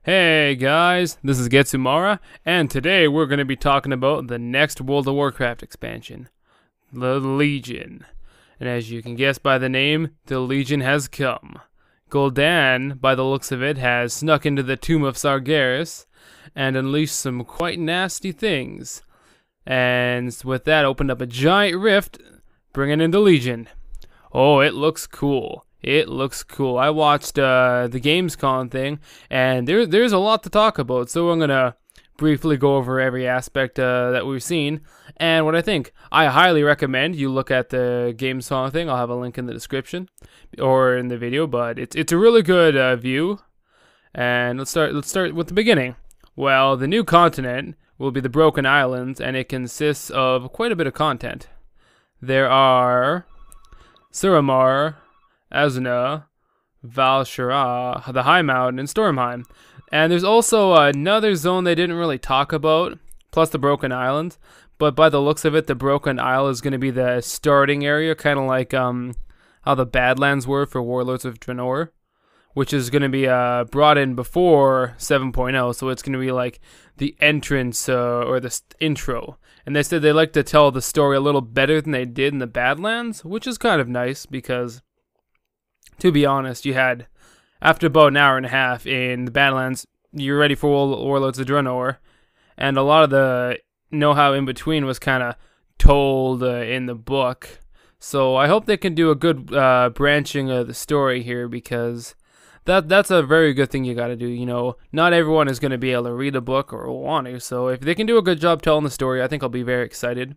Hey guys, this is Getsumara, and today we're going to be talking about the next World of Warcraft expansion, the Legion. And as you can guess by the name, the Legion has come. Gul'dan, by the looks of it, has snuck into the tomb of Sargeras and unleashed some quite nasty things. And with that, opened up a giant rift, bringing in the Legion. Oh, it looks cool. It looks cool. I watched the gamescon thing, and there's a lot to talk about, so I'm going to briefly go over every aspect that we've seen, and what I think. I highly recommend you look at the gamescon thing. I'll have a link in the description, or in the video, but it's a really good view, and let's start with the beginning. Well, the new continent will be the Broken Islands, and it consists of quite a bit of content. There are Suramar, Azna, Val'sharah, the High Mountain, and Stormheim. And there's also another zone they didn't really talk about, plus the Broken Island. But by the looks of it, the Broken Isle is going to be the starting area, kind of like how the Badlands were for Warlords of Draenor, which is going to be brought in before 7.0, so it's going to be like the entrance or the intro. And they said they like to tell the story a little better than they did in the Badlands, which is kind of nice because, to be honest, you had, after about an hour and a half in the Badlands, you're ready for Warlords of Draenor, and a lot of the know-how in between was kind of told in the book. So I hope they can do a good branching of the story here, because that's a very good thing you got to do. You know, not everyone is going to be able to read a book or want to, so if they can do a good job telling the story, I think I'll be very excited,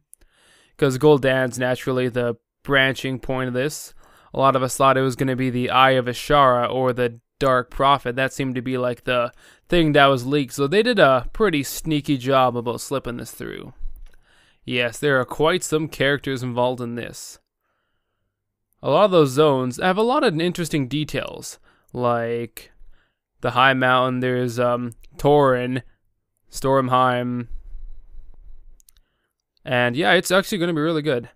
because Gul'dan's naturally the branching point of this. A lot of us thought it was going to be the Eye of Ashara or the Dark Prophet. That seemed to be like the thing that was leaked. So they did a pretty sneaky job about slipping this through. Yes, there are quite some characters involved in this. A lot of those zones have a lot of interesting details. Like the High Mountain, there's Tauren, Stormheim. And yeah, it's actually going to be really good.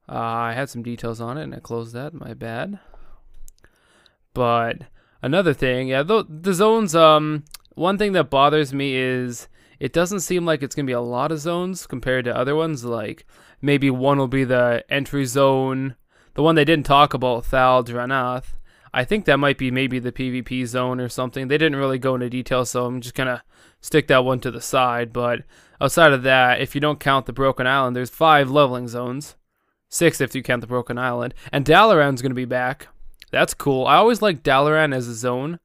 I had some details on it, and I closed that. My bad. But another thing, yeah, the zones. One thing that bothers me is it doesn't seem like it's gonna be a lot of zones compared to other ones. Like maybe one will be the entry zone, the one they didn't talk about, Thal Dranath. I think that might be maybe the PvP zone or something. They didn't really go into detail, so I'm just gonna stick that one to the side. But outside of that, if you don't count the Broken Island, there's 5 leveling zones. 6 if you count the Broken Island. And Dalaran's going to be back. That's cool. I always liked Dalaran as a zone.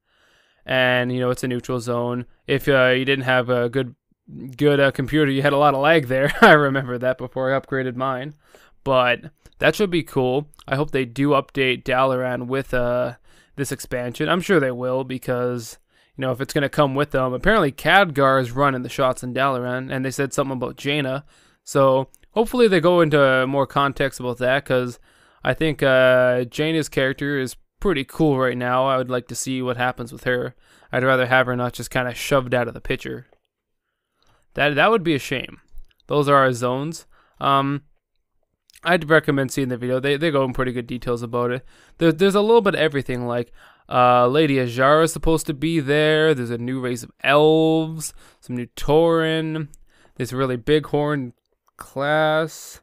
And, you know, it's a neutral zone. If you didn't have a good computer, you had a lot of lag there. I remember that before I upgraded mine. But that should be cool. I hope they do update Dalaran with this expansion. I'm sure they will, because, you know, if it's going to come with them. Apparently Khadgar is running the shots in Dalaran. And they said something about Jaina. So hopefully they go into more context about that, because I think Jaina's character is pretty cool right now. I would like to see what happens with her. I'd rather have her not just kind of shoved out of the picture. That would be a shame. Those are our zones. I'd recommend seeing the video. They go in pretty good details about it. There's a little bit of everything, like Lady Azara is supposed to be there. There's a new race of elves, some new Tauren. There's a really big horn class.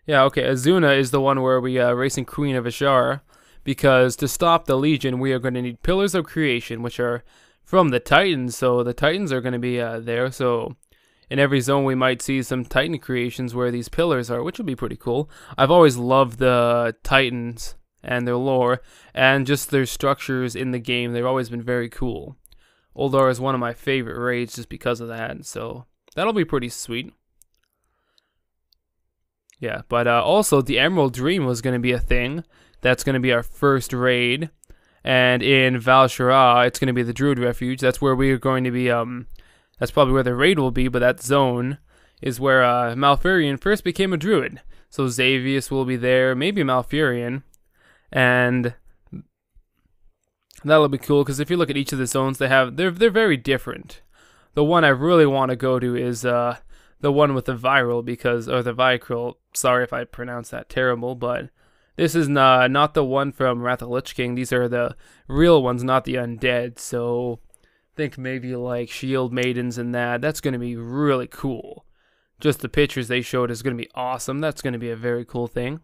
Yeah, okay, Azuna is the one where we racing Queen of Ashara, because to stop the Legion, we are going to need Pillars of Creation, which are from the Titans, so the Titans are going to be there, so in every zone we might see some Titan creations where these pillars are, which would be pretty cool. I've always loved the Titans and their lore, and just their structures in the game. They've always been very cool. Uldar is one of my favorite raids just because of that, so that'll be pretty sweet. Yeah, but also the Emerald Dream was going to be a thing. That's going to be our first raid. And in Val'sharah, it's going to be the Druid Refuge. That's where we are going to be, that's probably where the raid will be, but that zone is where Malfurion first became a Druid. So Xavius will be there, maybe Malfurion. And that'll be cool, because if you look at each of the zones, they're very different. The one I really want to go to is the one with the Viral, or the Vicryl. Sorry if I pronounced that terrible, but this is not the one from Wrath of the Lich King. These are the real ones, not the undead. So Think maybe like shield maidens and that. That's going to be really cool. Just the pictures they showed is going to be awesome. That's going to be a very cool thing.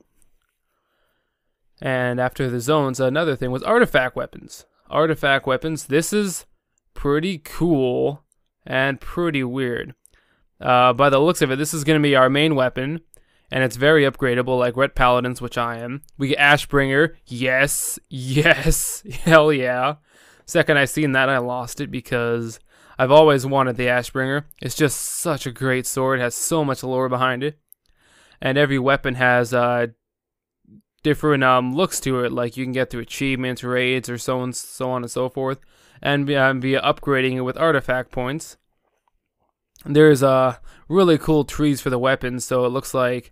And after the zones, another thing was artifact weapons. Artifact weapons, this is pretty cool and pretty weird. By the looks of it, this is going to be our main weapon, and it's very upgradable, like Red Paladins, which I am. We get Ashbringer. Yes, yes, hell yeah. Second I seen that, I lost it because I've always wanted the Ashbringer. It's just such a great sword, it has so much lore behind it. And every weapon has different looks to it, like you can get through achievements, raids, or so on and so forth, and via upgrading it with artifact points. There's really cool trees for the weapons, so it looks like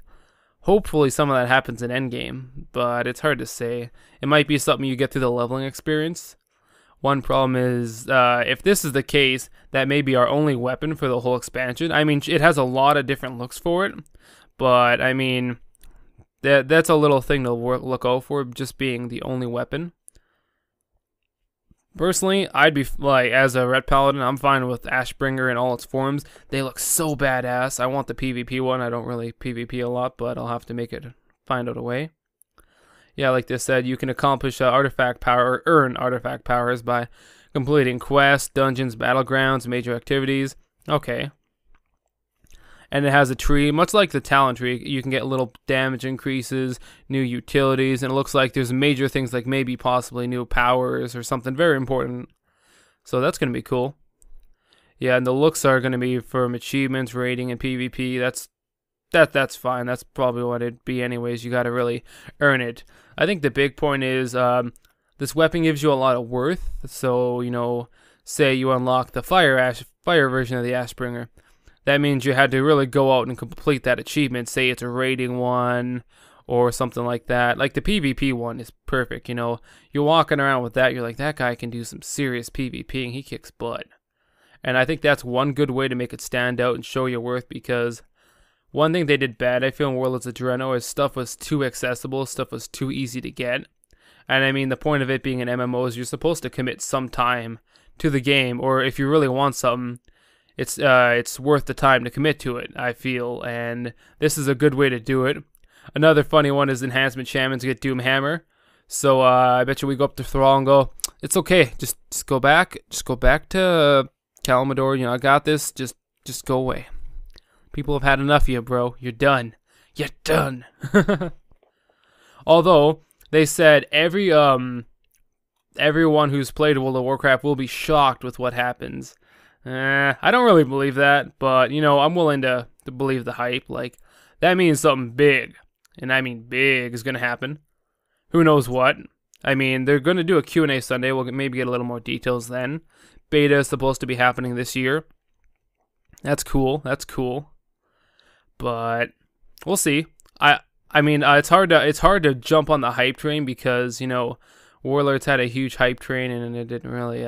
hopefully some of that happens in endgame, but it's hard to say. It might be something you get through the leveling experience. One problem is, if this is the case, that may be our only weapon for the whole expansion. I mean, it has a lot of different looks for it, but I mean, that's a little thing to look out for, just being the only weapon. Personally, I'd be like, as a Red Paladin, I'm fine with Ashbringer in all its forms. They look so badass. I want the PvP one. I don't really PvP a lot, but I'll have to find out a way. Yeah, like this said, you can accomplish artifact power, earn artifact powers by completing quests, dungeons, battlegrounds, major activities. Okay. And it has a tree, much like the talent tree. You can get little damage increases, new utilities, and it looks like there's major things like maybe possibly new powers or something very important. So that's going to be cool. Yeah, and the looks are going to be from achievements, rating, and PvP. That's fine. That's probably what it'd be anyways. You got to really earn it. I think the big point is this weapon gives you a lot of worth. So, you know, say you unlock the fire version of the Ashbringer. That means you had to really go out and complete that achievement. Say it's a rating one or something like that. Like the PvP one is perfect, you know. You're walking around with that, you're like, that guy can do some serious PvP and he kicks butt. And I think that's one good way to make it stand out and show your worth, because one thing they did bad, I feel, in Warlords of Draenor is stuff was too accessible, stuff was too easy to get. And I mean, the point of it being an MMO is you're supposed to commit some time to the game, or if you really want something, it's worth the time to commit to it, I feel, and this is a good way to do it. Another funny one is enhancement shamans get Doomhammer. So I bet you we go up to Thrall and go, it's okay, just go back to Kalimdor, you know, I got this, just go away. People have had enough of you, bro. You're done. You're done. Although they said everyone who's played World of Warcraft will be shocked with what happens. I don't really believe that, but, you know, I'm willing to believe the hype. Like, that means something big, and I mean big, is going to happen. Who knows what? I mean, they're going to do a Q&A Sunday. We'll maybe get a little more details then. Beta is supposed to be happening this year. That's cool. That's cool. But we'll see. I mean, it's hard to jump on the hype train because, you know, Warlords had a huge hype train and it didn't really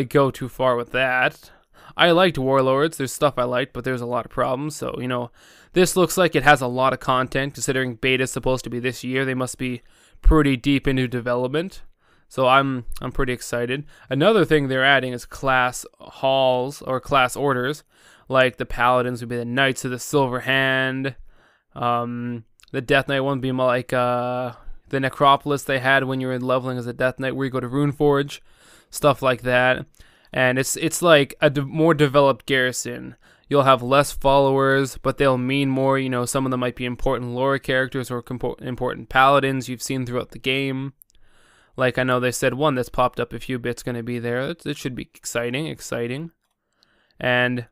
go too far with that. I liked Warlords. There's stuff I liked, but there's a lot of problems. So, you know, this looks like it has a lot of content. Considering beta's supposed to be this year, they must be pretty deep into development. So I'm pretty excited. Another thing they're adding is class halls or class orders. Like the Paladins would be the Knights of the Silver Hand. The Death Knight one would be more like the Necropolis they had when you were leveling as a Death Knight, where you go to Runeforge. Stuff like that. And it's like a more developed garrison. You'll have less followers, but they'll mean more. You know, some of them might be important lore characters or important paladins you've seen throughout the game. Like, I know they said one that's popped up a few bits going to be there. It should be exciting. And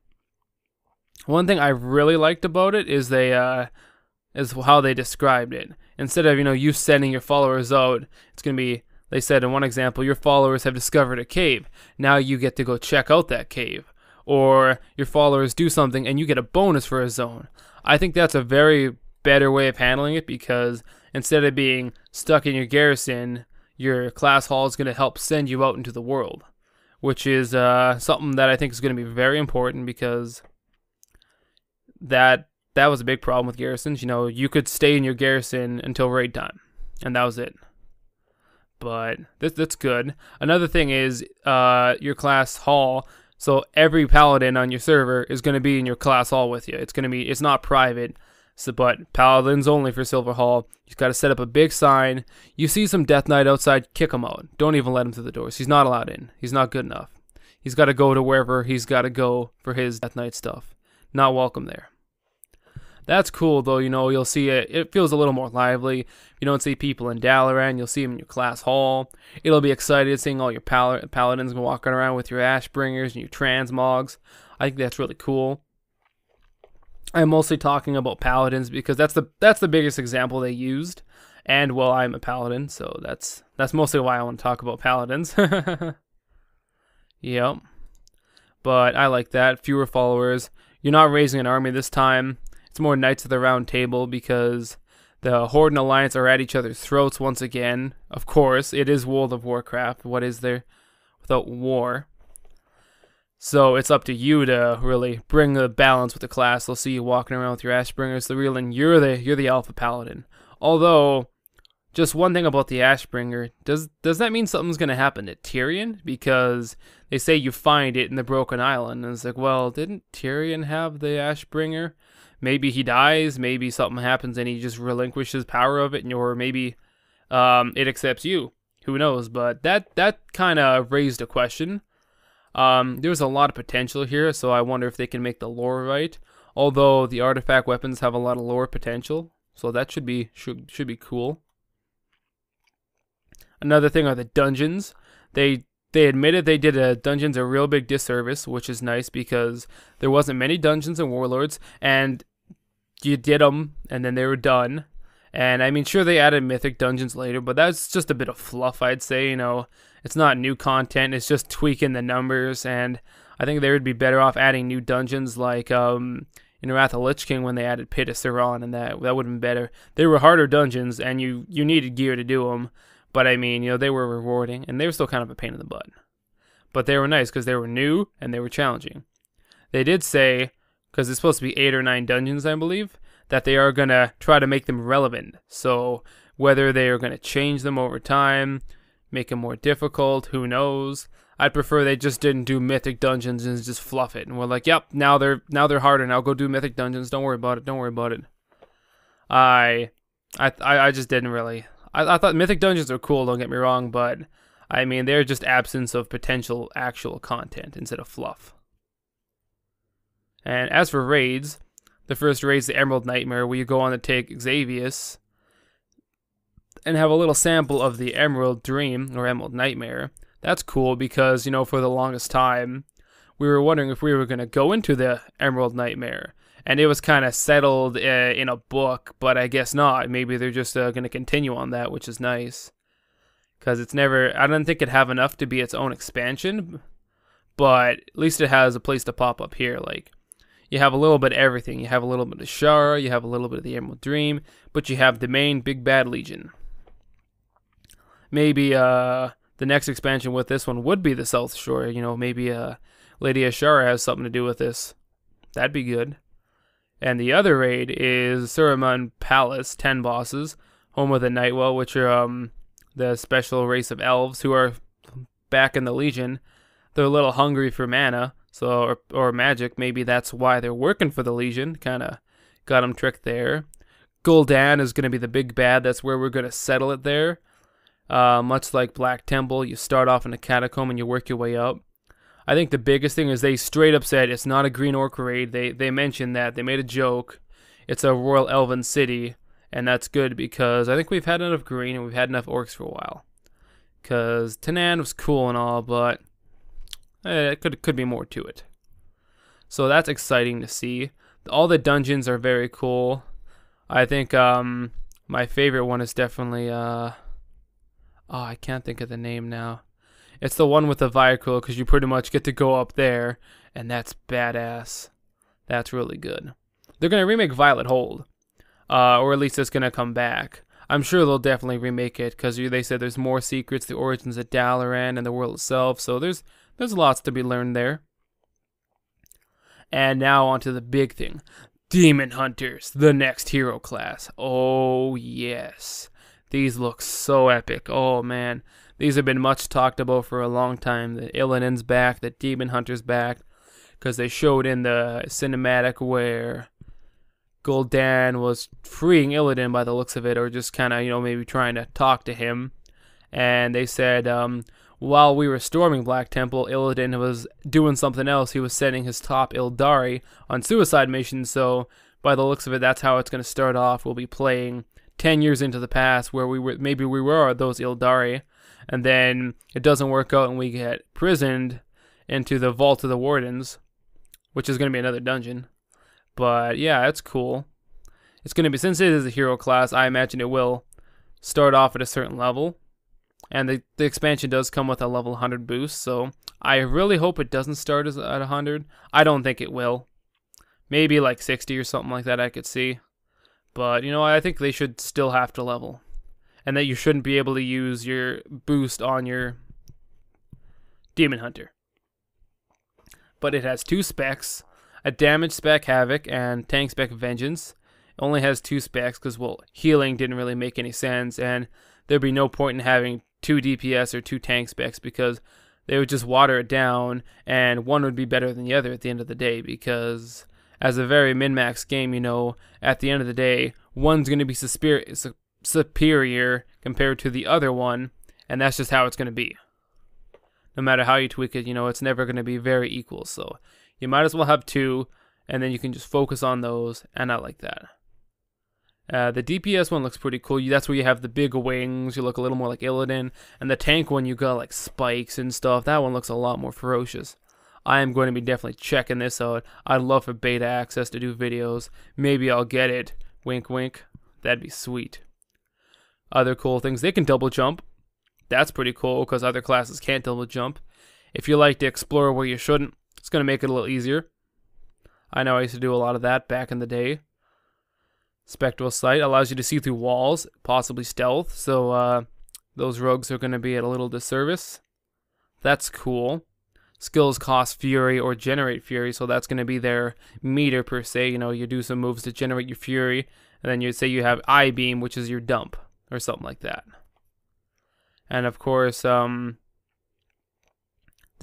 one thing I really liked about it is is how they described it. Instead of, you know, you sending your followers out, it's going to be, they said in one example, your followers have discovered a cave. Now you get to go check out that cave. Or your followers do something and you get a bonus for a zone. I think that's a very better way of handling it, because instead of being stuck in your garrison, your class hall is going to help send you out into the world. Which is something that I think is going to be very important, because that was a big problem with garrisons. You know, you could stay in your garrison until raid time, and that was it. but that's good. Another thing is your class hall. So every paladin on your server is going to be in your class hall with you. It's not private. So, but paladins only for Silver Hall. You've got to set up a big sign. You see some Death Knight outside, kick him out. Don't even let him through the doors. He's not allowed in. He's not good enough. He's got to go to wherever he's got to go for his Death Knight stuff. Not welcome there. That's cool though. You'll see it feels a little more lively. You don't see people in Dalaran. You'll see them in your class hall. It'll be excited seeing all your paladins walking around with your Ashbringers and your transmogs. I think that's really cool. I'm mostly talking about paladins because that's the biggest example they used, and well, I'm a paladin, so that's mostly why I want to talk about paladins. Yep, but I like that. Fewer followers. You're not raising an army this time. It's more Knights of the Round Table because the Horde and Alliance are at each other's throats once again. Of course, it is World of Warcraft. What is there without war? So it's up to you to really bring the balance with the class. They'll see you walking around with your Ashbringers. They're reeling you're the Alpha Paladin. Although, just one thing about the Ashbringer, does that mean something's going to happen to Tyrion? Because they say you find it in the Broken Island. And it's like, well, didn't Tyrion have the Ashbringer? Maybe he dies, maybe something happens and he just relinquishes power of it, or maybe it accepts you. Who knows? But that kind of raised a question. There's a lot of potential here, so I wonder if they can make the lore right. Although the artifact weapons have a lot of lore potential, so that should be cool. Another thing are the dungeons. They admitted they did dungeons a real big disservice, which is nice because there wasn't many dungeons in Warlords, and you did them, and then they were done. And I mean, sure, they added mythic dungeons later, but that's just a bit of fluff, I'd say. It's not new content, it's just tweaking the numbers, and I think they would be better off adding new dungeons like in Wrath of Lich King when they added Pit of Saron, and that would have been better. They were harder dungeons, and you needed gear to do them, but I mean, they were rewarding, and they were still kind of a pain in the butt. But they were nice because they were new, and they were challenging. They did say, because it's supposed to be 8 or 9 dungeons, I believe, that they are going to try to make them relevant. So whether they are going to change them over time, make them more difficult, who knows. I'd prefer they just didn't do mythic dungeons and just fluff it. And we're like, yep, now they're harder. Now go do mythic dungeons. Don't worry about it. I just didn't really. I thought mythic dungeons are cool, don't get me wrong, but I mean, they're just absence of potential actual content instead of fluff. And as for raids, the first raid's the Emerald Nightmare, where you go on to take Xavius and have a little sample of the Emerald Dream, or Emerald Nightmare. That's cool because, for the longest time, we were wondering if we were going to go into the Emerald Nightmare. And it was kind of settled in a book, but I guess not. Maybe they're just going to continue on that, which is nice. Because I don't think it'd have enough to be its own expansion, but at least it has a place to pop up here. Like, you have a little bit of everything. You have a little bit of Shara, you have a little bit of the Emerald Dream, but you have the main big bad Legion. Maybe the next expansion with this one would be the South Shore. Maybe Lady Ashara has something to do with this. That'd be good. And the other raid is Suramon Palace, 10 bosses, home of the Nightwell, which are the special race of elves who are back in the Legion. They're a little hungry for mana, or magic. Maybe that's why they're working for the Legion. Kind of got them tricked there. Gul'dan is going to be the big bad. That's where we're going to settle it there. Much like Black Temple, you start off in a catacomb and you work your way up. I think the biggest thing is they straight up said it's not a Green Orc raid. They mentioned that. They made a joke. It's a Royal Elven city, and that's good because I think we've had enough green and we've had enough orcs for a while. Because Tanan was cool and all, but it could be more to it. So that's exciting to see. All the dungeons are very cool. I think my favorite one is definitely I can't think of the name now. It's the one with the vehicle because you pretty much get to go up there, and that's badass. That's really good. They're going to remake Violet Hold, or at least it's going to come back. I'm sure they'll definitely remake it because they said there's more secrets, the origins of Dalaran and the world itself, so there's lots to be learned there. And now onto the big thing. Demon Hunters, the next hero class. Oh, yes. These look so epic. Oh man, these have been much talked about for a long time. The Illidan's back, the Demon Hunter's back, because they showed in the cinematic where Gul'dan was freeing Illidan by the looks of it, or just kind of, maybe trying to talk to him. And they said, while we were storming Black Temple, Illidan was doing something else. He was sending his top Ildari on suicide missions, so by the looks of it, that's how it's going to start off. We'll be playing 10 years into the past where we were those Ildari, and then it doesn't work out and we get prisoned into the Vault of the Wardens, which is going to be another dungeon. But yeah, it's cool. It's going to be, since it is a hero class, I imagine it will start off at a certain level. And the expansion does come with a level 100 boost, so I really hope it doesn't start at 100. I don't think it will. Maybe like 60 or something like that I could see. But, I think they should still have to level. And that you shouldn't be able to use your boost on your Demon Hunter. But it has 2 specs. A damage spec Havoc and tank spec Vengeance. It only has 2 specs because, well, healing didn't really make any sense. And there'd be no point in having 2 DPS or 2 tank specs because they would just water it down and one would be better than the other at the end of the day, because as a very min-max game, at the end of the day, one's going to be superior compared to the other one, and that's just how it's going to be. No matter how you tweak it, it's never going to be very equal, so you might as well have 2, and then you can just focus on those, and I like that. The DPS one looks pretty cool. That's where you have the big wings. You look a little more like Illidan. And the tank one, you got like spikes and stuff. That one looks a lot more ferocious. I am going to be definitely checking this out. I'd love for beta access to do videos. Maybe I'll get it. Wink, wink. That'd be sweet. Other cool things. They can double jump. That's pretty cool because other classes can't double jump. If you like to explore where you shouldn't, it's going to make it a little easier. I know I used to do a lot of that back in the day. Spectral Sight allows you to see through walls, possibly stealth, so those rogues are going to be at a little disservice. That's cool. Skills cost Fury or generate Fury, so that's going to be their meter per se. You do some moves to generate your Fury, and then you say you have Eye Beam, which is your dump, or something like that. And of course, they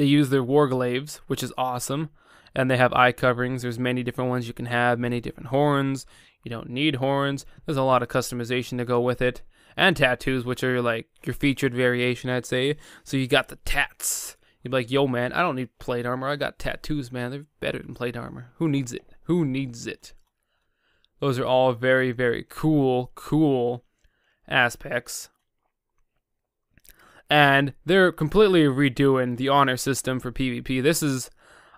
use their Warglaives, which is awesome, and they have eye coverings. There's many different ones you can have, many different horns. You don't need horns. There's a lot of customization to go with it. And tattoos, which are like your featured variation, I'd say. So you got the tats. You'd be like, yo, man, I don't need plate armor. I got tattoos, man. They're better than plate armor. Who needs it? Who needs it? Those are all very, very cool aspects. And they're completely redoing the honor system for PvP.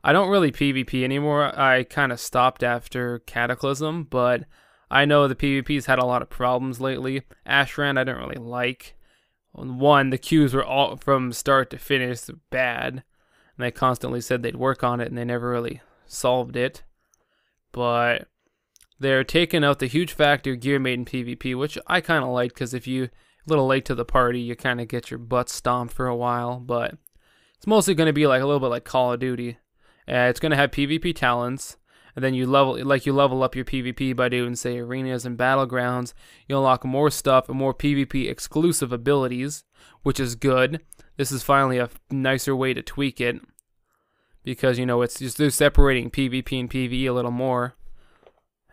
I don't really PvP anymore. I kind of stopped after Cataclysm, but I know the PvP's had a lot of problems lately. Ashran I don't really like. One, the queues were all from start to finish bad, and they constantly said they'd work on it, and they never really solved it. But they're taking out the huge factor gear made in PvP, which I kind of like, because if you're a little late to the party, you kind of get your butt stomped for a while, but it's mostly going to be like a little bit like Call of Duty. It's going to have PvP talents, and then you level up your PvP by doing, say, arenas and battlegrounds. You unlock more stuff and more PvP exclusive abilities, which is good. This is finally a nicer way to tweak it, because, it's just they're separating PvP and PvE a little more,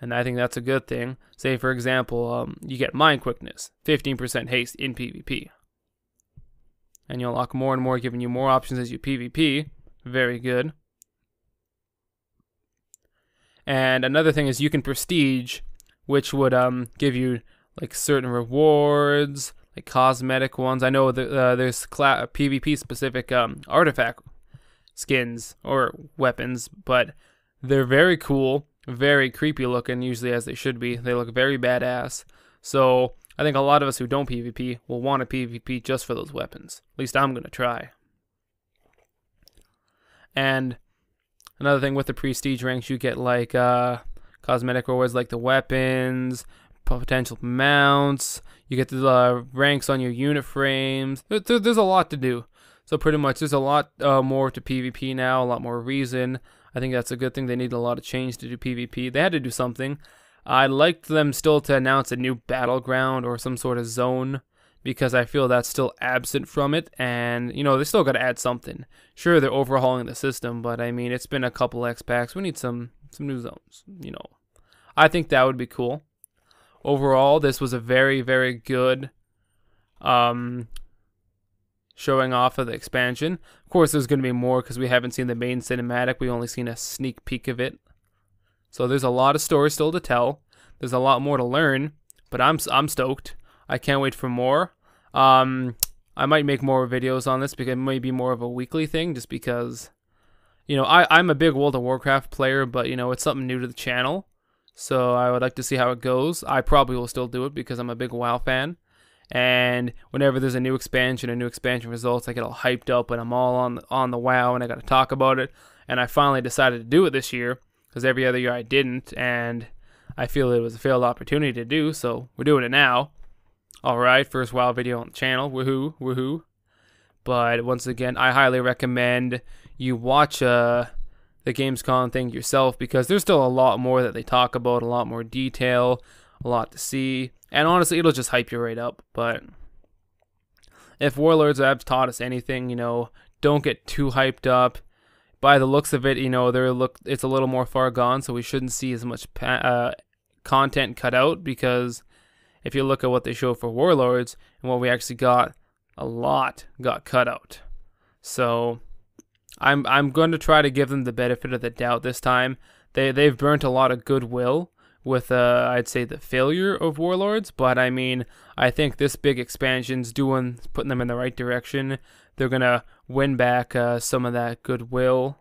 and I think that's a good thing. Say, for example, you get Mind Quickness, 15% haste in PvP, and you unlock more and more, giving you more options as you PvP. Very good. And another thing is you can prestige, which would give you like certain rewards, like cosmetic ones. I know that there's PvP specific artifact skins or weapons, but they're very cool, very creepy looking, usually, as they should be. They look very badass. So I think a lot of us who don't PvP will want to PvP just for those weapons. At least I'm going to try. And another thing with the prestige ranks, you get like cosmetic rewards like the weapons, potential mounts. You get the ranks on your unit frames. There's a lot to do. So pretty much there's a lot more to PvP now, a lot more reason. I think that's a good thing. They need a lot of change to do PvP. They had to do something. I'd like them still to announce a new battleground or some sort of zone, because I feel that's still absent from it, and, you know, they still got to add something. Sure, they're overhauling the system, but, I mean, it's been a couple X packs. We need some new zones, you know. I think that would be cool. Overall, this was a very, very good showing off of the expansion. Of course, there's going to be more because we haven't seen the main cinematic. We've only seen a sneak peek of it. So there's a lot of story still to tell. There's a lot more to learn, but I'm stoked. I can't wait for more. I might make more videos on this because it might be more of a weekly thing, just because, you know, I'm a big World of Warcraft player, but, you know, it's something new to the channel. So I would like to see how it goes. I probably will still do it because I'm a big WoW fan. And whenever there's a new expansion results, I get all hyped up and I'm all on the WoW and I got to talk about it. And I finally decided to do it this year because every other year I didn't. And I feel it was a failed opportunity to do, so we're doing it now. Alright, first WoW video on the channel. Woohoo, woohoo. But once again, I highly recommend you watch the gamescon thing yourself, because there's still a lot more that they talk about, a lot more detail, a lot to see. And honestly, it'll just hype you right up. But if Warlords have taught us anything, you know, don't get too hyped up. By the looks of it, you know, it's a little more far gone, so we shouldn't see as much content cut out, because if you look at what they show for Warlords and what we actually got, a lot got cut out. So I'm going to try to give them the benefit of the doubt this time. They've burnt a lot of goodwill with I'd say the failure of Warlords, but I mean, I think this big expansion's putting them in the right direction. They're gonna win back some of that goodwill.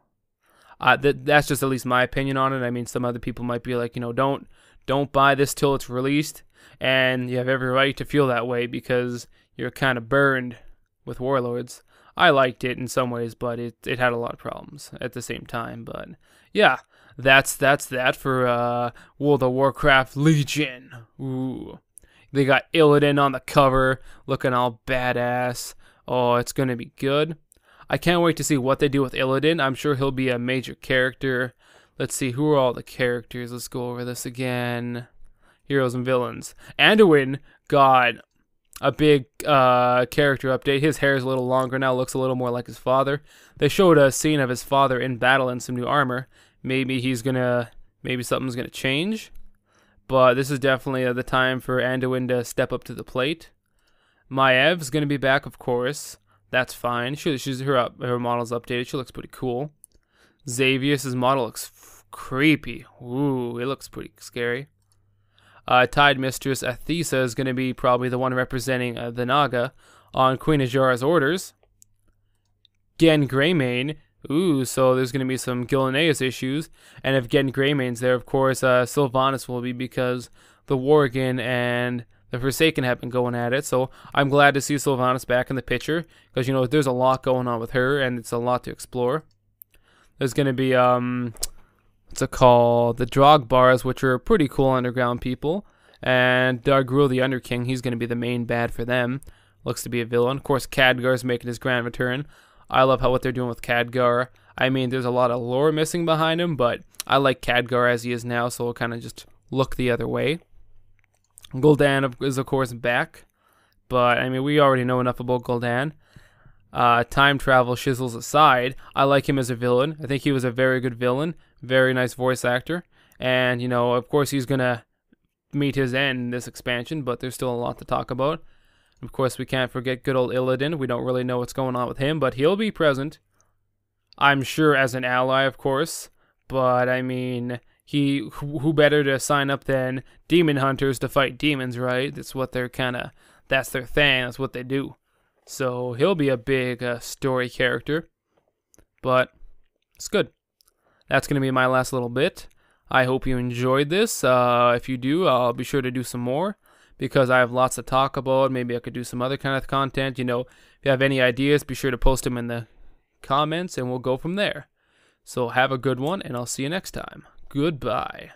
That's just at least my opinion on it. I mean, some other people might be like, you know, don't buy this till it's released, and you have every right to feel that way because you're kind of burned with Warlords. I liked it in some ways, but it had a lot of problems at the same time. But yeah, that's that for World of Warcraft Legion. Ooh, they got Illidan on the cover, looking all badass. Oh, it's gonna be good. I can't wait to see what they do with Illidan. I'm sure he'll be a major character. Let's see, who are all the characters? Let's go over this again. Heroes and villains. Anduin got a big character update. His hair is a little longer now, looks a little more like his father. They showed a scene of his father in battle in some new armor. Maybe something's gonna change. But this is definitely the time for Anduin to step up to the plate. Maev's gonna be back, of course. That's fine. Her model's updated. She looks pretty cool. Xavius' model looks creepy. Ooh, it looks pretty scary. Tide Mistress Athesa is going to be probably the one representing the Naga on Queen Ajara's orders. Gen Greymane. Ooh, so there's going to be some Gilneas issues. And if Gen Greymane's there, of course, Sylvanas will be, because the Worgen and the Forsaken have been going at it. So I'm glad to see Sylvanas back in the picture, because, you know, there's a lot going on with her and it's a lot to explore. There's going to be, what's it called? The Drogbars, which are pretty cool underground people. And Dargrul the Underking, he's going to be the main bad for them. Looks to be a villain. Of course, Khadgar's making his grand return. I love what they're doing with Khadgar. I mean, there's a lot of lore missing behind him, but I like Khadgar as he is now, so we'll kind of just look the other way. Gul'dan is, of course, back. But, I mean, we already know enough about Gul'dan. Time travel shizzles aside, I like him as a villain. I think he was a very good villain. Very nice voice actor. And, you know, of course he's going to meet his end in this expansion, but there's still a lot to talk about. Of course, we can't forget good old Illidan. We don't really know what's going on with him, but he'll be present. I'm sure as an ally, of course. But, I mean, who better to sign up than demon hunters to fight demons, right? That's what they're that's their thing. That's what they do. So he'll be a big story character. But it's good. That's going to be my last little bit. I hope you enjoyed this. If you do, I'll be sure to do some more, because I have lots to talk about. Maybe I could do some other kind of content. You know, if you have any ideas, be sure to post them in the comments and we'll go from there. So have a good one, and I'll see you next time. Goodbye.